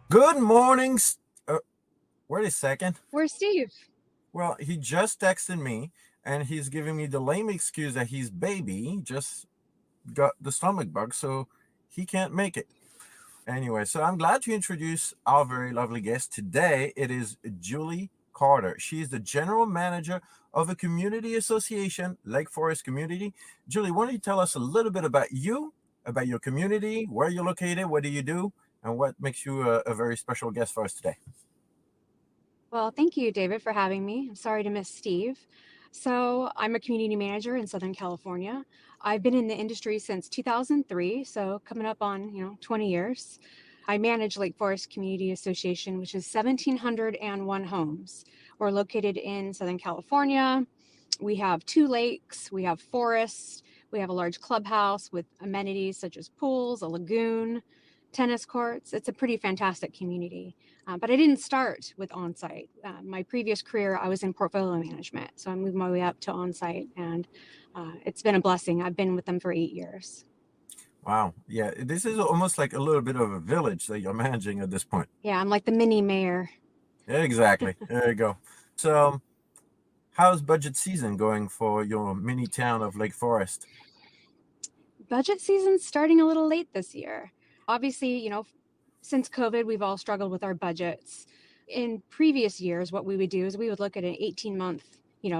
Good morning. Wait a second. Where's Steve? Well, he just texted me and he's giving me the lame excuse that his baby just got the stomach bug, so he can't make it. Anyway, so I'm glad to introduce our very lovely guest today. It is Julie Carter. She is the general manager of a community association, Lake Forest Community. Julie, why don't you tell us a little bit about you, about your community, where you're located, what do you do, and what makes you a very special guest for us today? Well, thank you, David, for having me. I'm sorry to miss Steve. So, I'm a community manager in Southern California. I've been in the industry since 2003, so coming up on, 20 years. I manage Lake Forest Community Association, which is 1,701 homes. We're located in Southern California. We have two lakes, we have forests, we have a large clubhouse with amenities such as pools, a lagoon, tennis courts. It's a pretty fantastic community. But I didn't start with on-site. My previous career, I was in portfolio management. So I moved my way up to on-site, and it's been a blessing. I've been with them for 8 years. Wow. Yeah, this is almost like a little bit of a village that you're managing at this point. Yeah, I'm like the mini mayor. Yeah, exactly. There you go. So, how's budget season going for your mini town of Lake Forest? Budget season's starting a little late this year. Obviously, since COVID, we've all struggled with our budgets. In previous years, what we would do is we would look at an 18-month,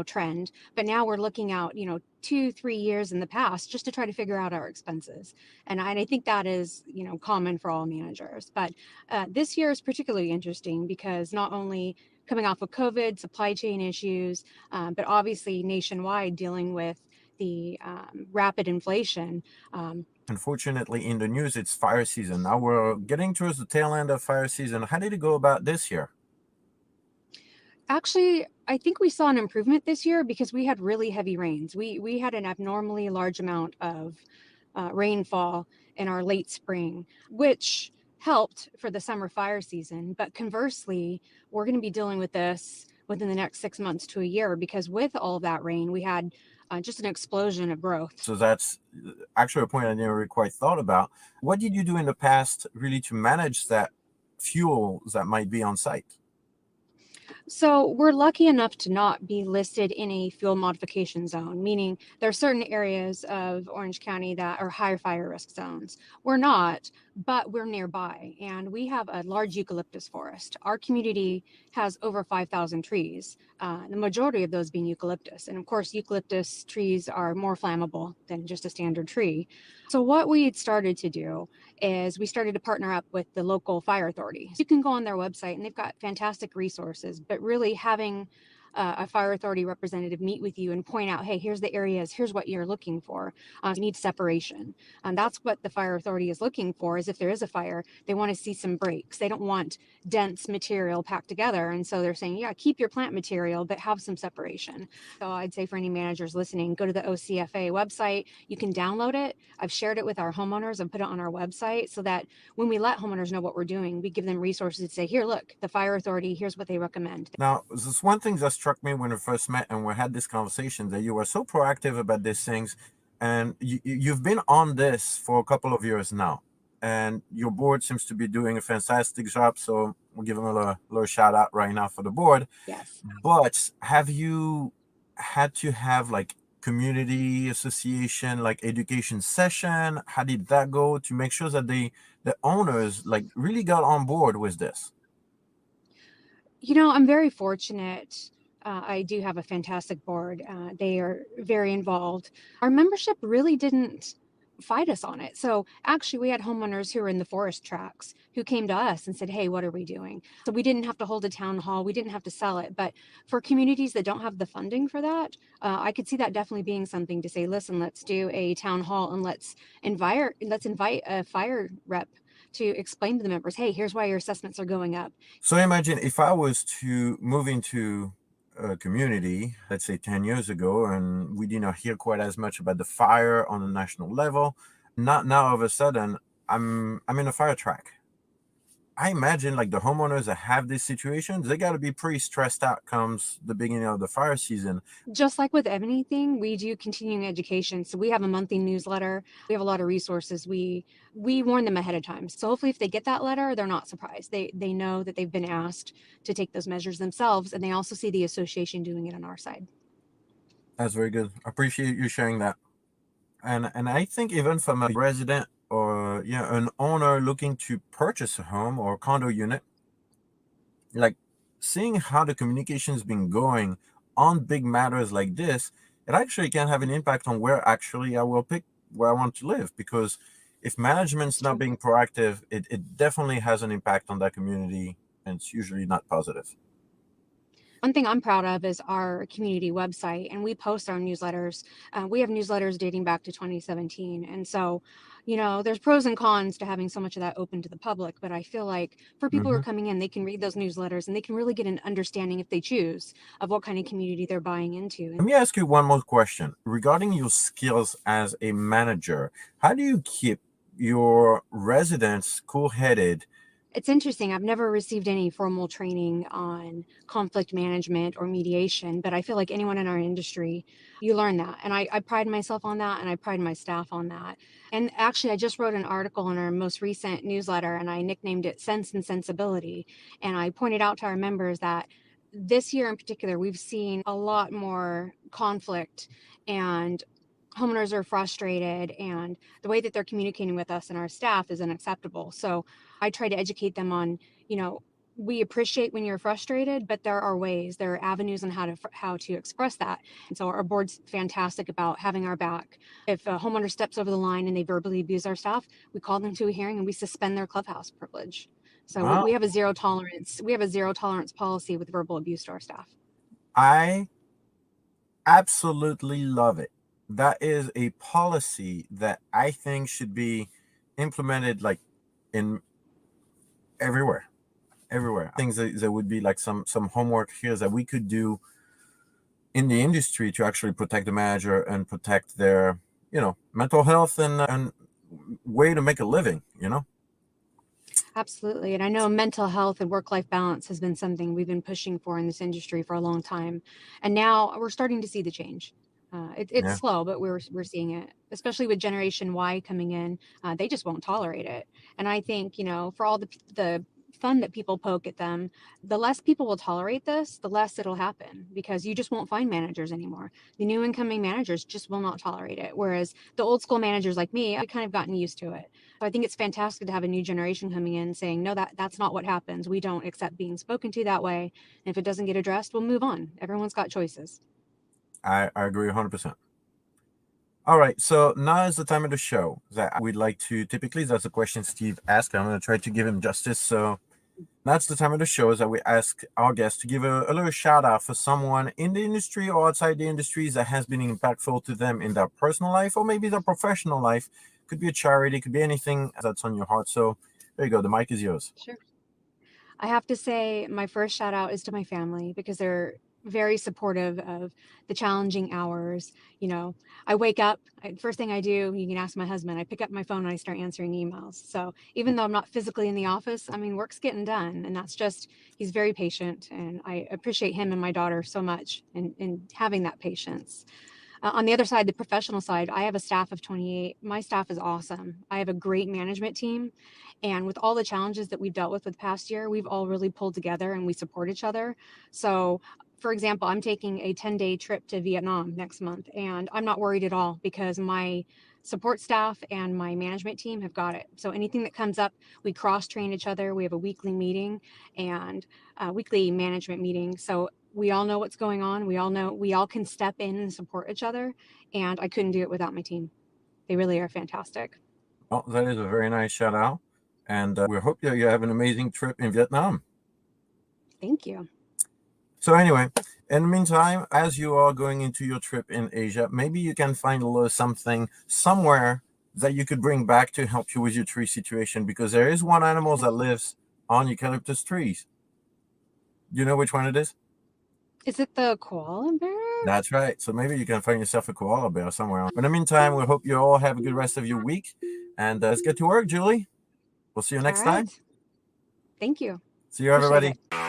trend, but now we're looking out, 2, 3 years in the past just to try to figure out our expenses. And I think that is, common for all managers. But this year is particularly interesting because not only coming off of COVID, supply chain issues, but obviously nationwide dealing with the rapid inflation. Unfortunately, in the news, it's fire season. Now we're getting towards the tail end of fire season. How did it go about this year? Actually, I think we saw an improvement this year because we had really heavy rains. We had an abnormally large amount of rainfall in our late spring, which helped for the summer fire season. But conversely, we're going to be dealing with this within the next 6 months to a year because with all that rain, we had just an explosion of growth. So that's actually a point I never quite thought about. What did you do in the past really to manage that fuel that might be on site? So we're lucky enough to not be listed in a fuel modification zone, meaning there are certain areas of Orange County that are higher fire risk zones. We're not, but we're nearby, and we have a large eucalyptus forest. Our community has over 5,000 trees, the majority of those being eucalyptus. And of course, eucalyptus trees are more flammable than just a standard tree. So what we had started to do is we started to partner up with the local fire authority. You can go on their website and they've got fantastic resources, but really having a fire authority representative meet with you and point out, hey, here's the areas, here's what you're looking for. You need separation. And that's what the fire authority is looking for is if there is a fire, they want to see some breaks. They don't want dense material packed together. And so they're saying, yeah, keep your plant material, but have some separation. So I'd say for any managers listening, go to the OCFA website. You can download it. I've shared it with our homeowners and put it on our website so that when we let homeowners know what we're doing, we give them resources to say, here, look, the fire authority, here's what they recommend. Now, this one thing that struck me when we first met and we had this conversation that you were so proactive about these things, and you've been on this for a couple of years now, and your board seems to be doing a fantastic job. So we'll give them a little shout out right now for the board. Yes. But have you had to have like community association, like education session? How did that go to make sure that the owners like really got on board with this? I'm very fortunate. I do have a fantastic board. They are very involved. Our membership really didn't fight us on it. So actually, we had homeowners who were in the forest tracks who came to us and said, hey, what are we doing? So we didn't have to hold a town hall. We didn't have to sell it. But for communities that don't have the funding for that, I could see that definitely being something to say, listen, let's do a town hall and let's invite a fire rep to explain to the members, hey, here's why your assessments are going up. So imagine if I was to move into a community, let's say 10 years ago, and we did not hear quite as much about the fire on a national level. Not now all of a sudden I'm in a fire track. I imagine like the homeowners that have these situations, they got to be pretty stressed out comes the beginning of the fire season. Just like with anything, we do continuing education. So we have a monthly newsletter. We have a lot of resources. We warn them ahead of time. So hopefully if they get that letter, they're not surprised. They know that they've been asked to take those measures themselves, and they also see the association doing it on our side. That's very good. I appreciate you sharing that. And I think even from a resident or an owner looking to purchase a home or condo unit, like seeing how the communication's been going on big matters like this, it actually can have an impact on where actually I will pick where I want to live. Because if management's It's not true. being proactive, it definitely has an impact on that community, and it's usually not positive. One thing I'm proud of is our community website, and we post our newsletters. We have newsletters dating back to 2017. And so, there's pros and cons to having so much of that open to the public. But I feel like for people who are Hmm. coming in, they can read those newsletters and they can really get an understanding, if they choose, of what kind of community they're buying into. Let me ask you one more question regarding your skills as a manager. How do you keep your residents cool-headed? It's interesting. I've never received any formal training on conflict management or mediation, but I feel like anyone in our industry, you learn that. And I pride myself on that, and I pride my staff on that. And actually, I just wrote an article in our most recent newsletter, and I nicknamed it Sense and Sensibility. And I pointed out to our members that this year in particular, we've seen a lot more conflict, and homeowners are frustrated, and the way that they're communicating with us and our staff is unacceptable. So I try to educate them on, you know, we appreciate when you're frustrated, but there are ways, there are avenues on how to express that. And so our board's fantastic about having our back. If a homeowner steps over the line and they verbally abuse our staff, we call them to a hearing and we suspend their clubhouse privilege. So we Wow, have a zero tolerance. We have a zero tolerance policy with verbal abuse to our staff. I absolutely love it. That is a policy that I think should be implemented like in everywhere. Everywhere. Things that would be like some homework here that we could do in the industry to actually protect the manager and protect their, mental health and way to make a living. Absolutely. And I know mental health and work life balance has been something we've been pushing for in this industry for a long time. And now we're starting to see the change. It's Yeah. slow, but we're seeing it, especially with Generation Y coming in. They just won't tolerate it. And I think, for all the fun that people poke at them, the less people will tolerate this, the less it'll happen, because you just won't find managers anymore. The new incoming managers just will not tolerate it. Whereas the old school managers like me, I kind of gotten used to it. So I think it's fantastic to have a new generation coming in saying, no, that's not what happens. We don't accept being spoken to that way. And if it doesn't get addressed, we'll move on. Everyone's got choices. I agree 100%. All right, so now is the time of the show that we'd like to typically, that's a question Steve asked. I'm going to try to give him justice. So that's the time of the show is that we ask our guests to give a little shout out for someone in the industry or outside the industries that has been impactful to them in their personal life or maybe their professional life. Could be a charity, could be anything that's on your heart. So there you go. The mic is yours. Sure. I have to say, my first shout out is to my family because they're very supportive of the challenging hours. You know, I wake up, first thing I do, you can ask my husband, I pick up my phone and I start answering emails. So even though I'm not physically in the office, I mean, work's getting done. And that's just, he's very patient. And I appreciate him and my daughter so much in having that patience. On the other side, the professional side, I have a staff of 28. My staff is awesome. I have a great management team. And with all the challenges that we've dealt with the past year, we've all really pulled together and we support each other. So, for example, I'm taking a 10-day trip to Vietnam next month, and I'm not worried at all because my support staff and my management team have got it. So anything that comes up, we cross train each other. We have a weekly meeting and a weekly management meeting. So we all know what's going on. We all know we all can step in and support each other. And I couldn't do it without my team. They really are fantastic. Oh, that is a very nice shout out. And we hope that you have an amazing trip in Vietnam. Thank you. So anyway, in the meantime, as you are going into your trip in Asia, maybe you can find a little something somewhere that you could bring back to help you with your tree situation, because there is one animal that lives on eucalyptus trees. Do you know which one it is? Is it the koala bear? That's right. So maybe you can find yourself a koala bear somewhere. But in the meantime, we hope you all have a good rest of your week. And let's get to work, Julie. We'll see you All next time. right. Thank you. See you, Appreciate everybody. it.